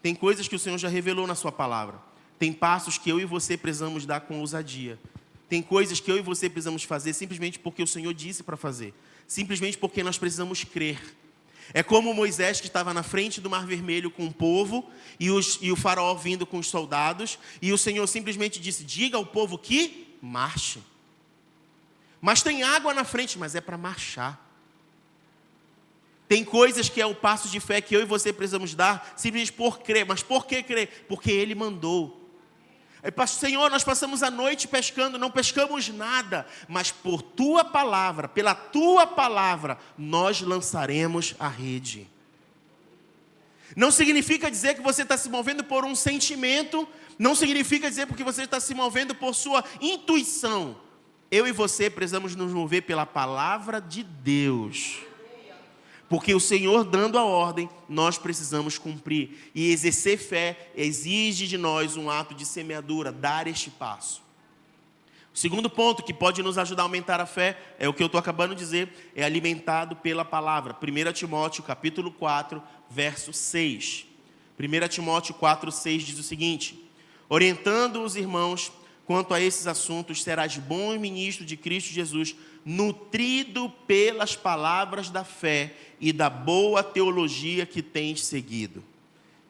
Tem coisas que o Senhor já revelou na sua palavra. Tem passos que eu e você precisamos dar com ousadia. Tem coisas que eu e você precisamos fazer simplesmente porque o Senhor disse para fazer. Simplesmente porque nós precisamos crer. É como Moisés que estava na frente do Mar Vermelho com o povo e o faraó vindo com os soldados. E o Senhor simplesmente disse, diga ao povo que marche. Mas tem água na frente, mas é para marchar. Tem coisas que é o passo de fé que eu e você precisamos dar simplesmente por crer. Mas por que crer? Porque Ele mandou. Senhor, nós passamos a noite pescando, não pescamos nada, mas por Tua palavra, pela Tua palavra, nós lançaremos a rede. Não significa dizer que você está se movendo por um sentimento, não significa dizer porque você está se movendo por sua intuição. Eu e você precisamos nos mover pela palavra de Deus. Porque o Senhor dando a ordem, nós precisamos cumprir. E exercer fé exige de nós um ato de semeadura, dar este passo. O segundo ponto que pode nos ajudar a aumentar a fé, é o que eu estou acabando de dizer, é alimentado pela palavra. 1 Timóteo capítulo 4, verso 6. 1 Timóteo 4, 6 diz o seguinte, orientando os irmãos quanto a esses assuntos, serás bom ministro de Cristo Jesus, nutrido pelas palavras da fé e da boa teologia que tens seguido.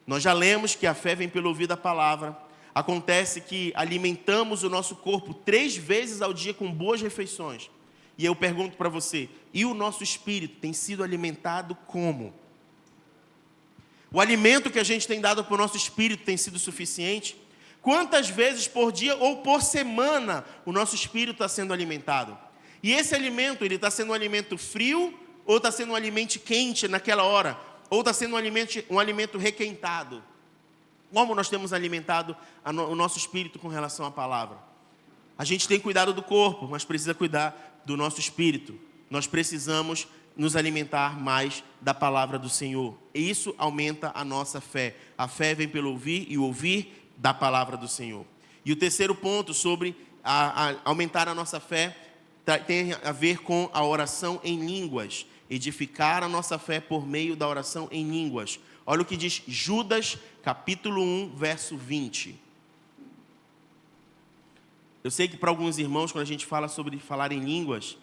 Nós já lemos que a fé vem pelo ouvir da palavra. Acontece que alimentamos o nosso corpo 3 vezes ao dia com boas refeições. E eu pergunto para você, e o nosso espírito tem sido alimentado como? O alimento que a gente tem dado para o nosso espírito tem sido suficiente? Quantas vezes por dia ou por semana o nosso espírito está sendo alimentado? E esse alimento, ele está sendo um alimento frio ou está sendo um alimento quente naquela hora? Ou está sendo um alimento requentado? Como nós temos alimentado o nosso espírito com relação à palavra? A gente tem cuidado do corpo, mas precisa cuidar do nosso espírito. Nós precisamos nos alimentar mais da palavra do Senhor. E isso aumenta a nossa fé. A fé vem pelo ouvir e o ouvir da palavra do Senhor. E o terceiro ponto sobre aumentar a nossa fé tem a ver com a oração em línguas. Edificar a nossa fé por meio da oração em línguas. Olha o que diz Judas, capítulo 1, verso 20. Eu sei que para alguns irmãos, quando a gente fala sobre falar em línguas,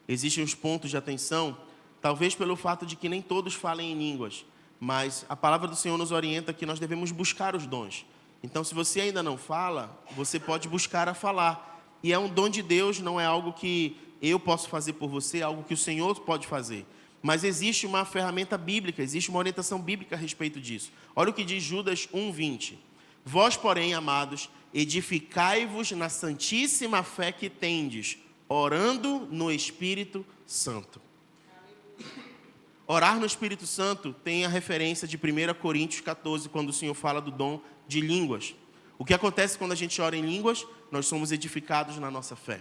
existem os pontos de atenção, talvez pelo fato de que nem todos falem em línguas, mas a palavra do Senhor nos orienta que nós devemos buscar os dons. Então, se você ainda não fala, você pode buscar a falar. E é um dom de Deus, não é algo que eu posso fazer por você, é algo que o Senhor pode fazer. Mas existe uma ferramenta bíblica, existe uma orientação bíblica a respeito disso. Olha o que diz Judas 1:20. Vós, porém, amados, edificai-vos na santíssima fé que tendes, orando no Espírito Santo. Orar no Espírito Santo tem a referência de 1 Coríntios 14, quando o Senhor fala do dom de línguas. O que acontece quando a gente ora em línguas? Nós somos edificados na nossa fé.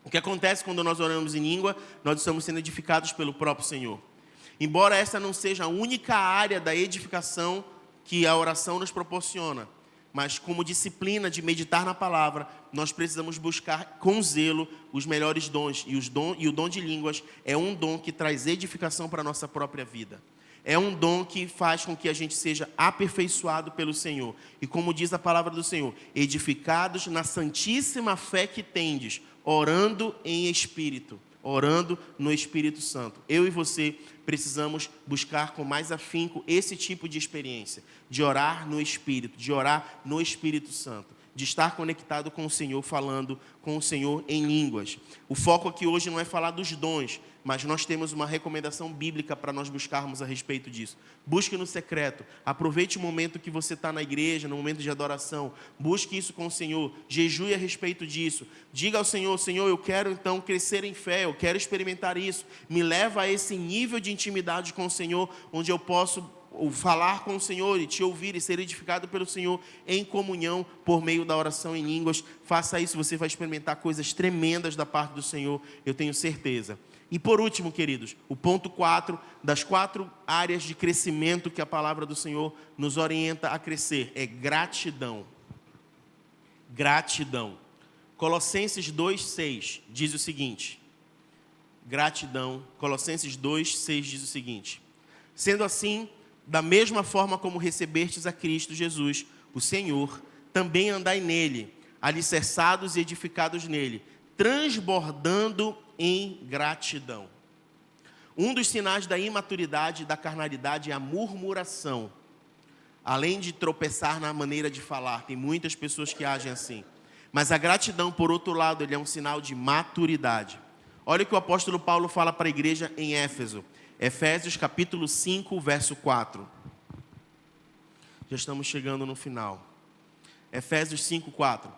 O que acontece quando nós oramos em língua? Nós estamos sendo edificados pelo próprio Senhor. Embora essa não seja a única área da edificação que a oração nos proporciona, mas como disciplina de meditar na palavra, nós precisamos buscar com zelo os melhores dons. E o dom de línguas é um dom que traz edificação para a nossa própria vida. É um dom que faz com que a gente seja aperfeiçoado pelo Senhor. E como diz a palavra do Senhor, edificados na santíssima fé que tendes, orando em Espírito, orando no Espírito Santo. Eu e você precisamos buscar com mais afinco esse tipo de experiência, de orar no Espírito, de orar no Espírito Santo, de estar conectado com o Senhor, falando com o Senhor em línguas. O foco aqui hoje não é falar dos dons, mas nós temos uma recomendação bíblica para nós buscarmos a respeito disso. Busque no secreto, aproveite o momento que você está na igreja, no momento de adoração, busque isso com o Senhor, jejue a respeito disso, diga ao Senhor, Senhor, eu quero então crescer em fé, eu quero experimentar isso, me leva a esse nível de intimidade com o Senhor, onde eu posso falar com o Senhor e te ouvir e ser edificado pelo Senhor em comunhão por meio da oração em línguas. Faça isso, você vai experimentar coisas tremendas da parte do Senhor, eu tenho certeza. E por último, queridos, o ponto 4, das 4 áreas de crescimento que a palavra do Senhor nos orienta a crescer, é gratidão. Gratidão. Colossenses 2:6 diz o seguinte, gratidão, Colossenses 2:6 diz o seguinte, sendo assim, da mesma forma como recebestes a Cristo Jesus, o Senhor, também andai nele, alicerçados e edificados nele, transbordando em gratidão. Um dos sinais da imaturidade e da carnalidade é a murmuração. Além de tropeçar na maneira de falar, tem muitas pessoas que agem assim. Mas a gratidão, por outro lado, ele é um sinal de maturidade. Olha o que o apóstolo Paulo fala para a igreja em Éfeso. Efésios capítulo 5, verso 4. Já estamos chegando no final. Efésios 5, 4.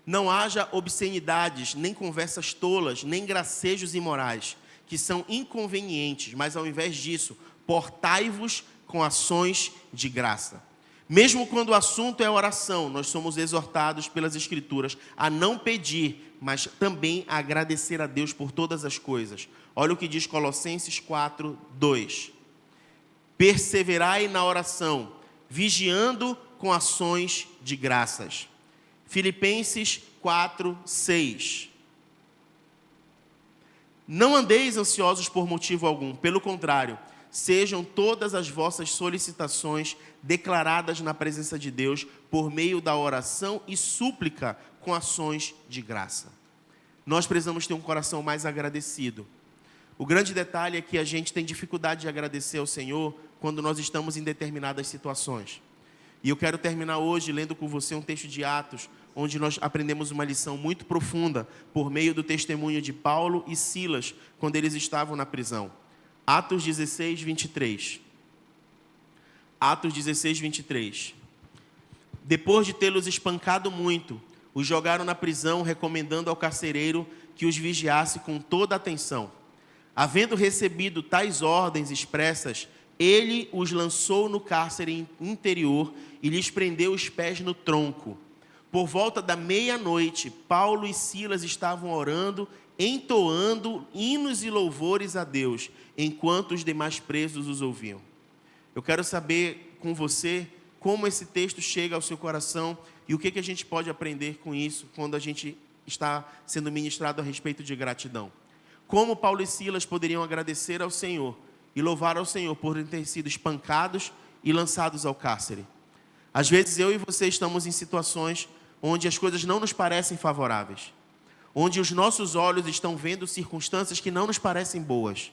Não haja obscenidades, nem conversas tolas, nem gracejos imorais, que são inconvenientes, mas ao invés disso, portai-vos com ações de graça. Mesmo quando o assunto é oração, nós somos exortados pelas Escrituras a não pedir, mas também a agradecer a Deus por todas as coisas. Olha o que diz Colossenses 4, 2. Perseverai na oração, vigiando com ações de graças. Filipenses 4, 6. Não andeis ansiosos por motivo algum, pelo contrário, sejam todas as vossas solicitações declaradas na presença de Deus por meio da oração e súplica com ações de graça. Nós precisamos ter um coração mais agradecido. O grande detalhe é que a gente tem dificuldade de agradecer ao Senhor quando nós estamos em determinadas situações. E eu quero terminar hoje lendo com você um texto de Atos, onde nós aprendemos uma lição muito profunda por meio do testemunho de Paulo e Silas, quando eles estavam na prisão. Atos 16, 23. Atos 16, 23. Depois de tê-los espancado muito, os jogaram na prisão, recomendando ao carcereiro que os vigiasse com toda atenção. Havendo recebido tais ordens expressas, ele os lançou no cárcere interior e lhes prendeu os pés no tronco. Por volta da meia-noite, Paulo e Silas estavam orando, entoando hinos e louvores a Deus, enquanto os demais presos os ouviam. Eu quero saber com você como esse texto chega ao seu coração e o que a gente pode aprender com isso quando a gente está sendo ministrado a respeito de gratidão. Como Paulo e Silas poderiam agradecer ao Senhor e louvar ao Senhor por terem sido espancados e lançados ao cárcere. Às vezes eu e você estamos em situações onde as coisas não nos parecem favoráveis, onde os nossos olhos estão vendo circunstâncias que não nos parecem boas.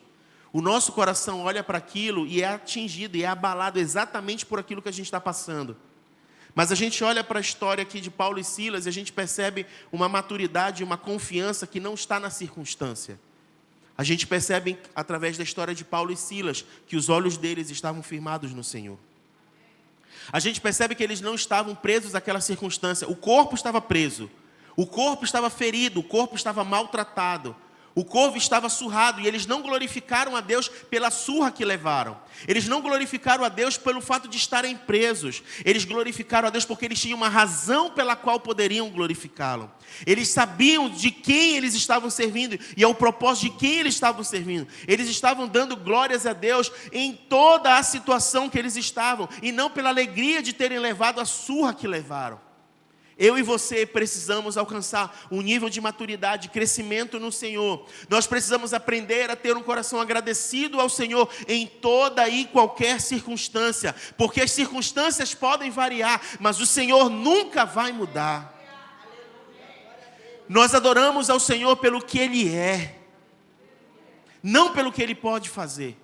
O nosso coração olha para aquilo e é atingido e é abalado exatamente por aquilo que a gente está passando. Mas a gente olha para a história aqui de Paulo e Silas e a gente percebe uma maturidade e uma confiança que não está na circunstância. A gente percebe através da história de Paulo e Silas que os olhos deles estavam firmados no Senhor. A gente percebe que eles não estavam presos àquela circunstância. O corpo estava preso, o corpo estava ferido, o corpo estava maltratado. O corpo estava surrado e eles não glorificaram a Deus pela surra que levaram. Eles não glorificaram a Deus pelo fato de estarem presos. Eles glorificaram a Deus porque eles tinham uma razão pela qual poderiam glorificá-lo. Eles sabiam de quem eles estavam servindo e ao propósito de quem eles estavam servindo. Eles estavam dando glórias a Deus em toda a situação que eles estavam e não pela alegria de terem levado a surra que levaram. Eu e você precisamos alcançar um nível de maturidade, crescimento no Senhor. Nós precisamos aprender a ter um coração agradecido ao Senhor em toda e qualquer circunstância. Porque as circunstâncias podem variar, mas o Senhor nunca vai mudar. Nós adoramos ao Senhor pelo que Ele é, não pelo que Ele pode fazer.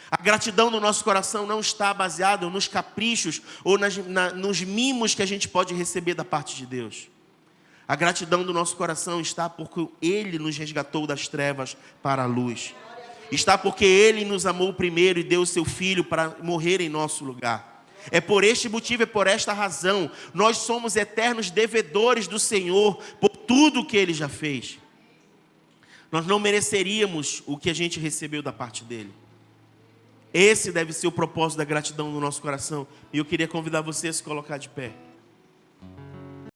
A gratidão no nosso coração não está baseada nos caprichos ou nos mimos que a gente pode receber da parte de Deus. A gratidão do nosso coração está porque Ele nos resgatou das trevas para a luz. Está porque Ele nos amou primeiro e deu o seu Filho para morrer em nosso lugar. É por este motivo e por esta razão, nós somos eternos devedores do Senhor por tudo o que Ele já fez. Nós não mereceríamos o que a gente recebeu da parte dEle. Esse deve ser o propósito da gratidão no nosso coração. E eu queria convidar você a se colocar de pé.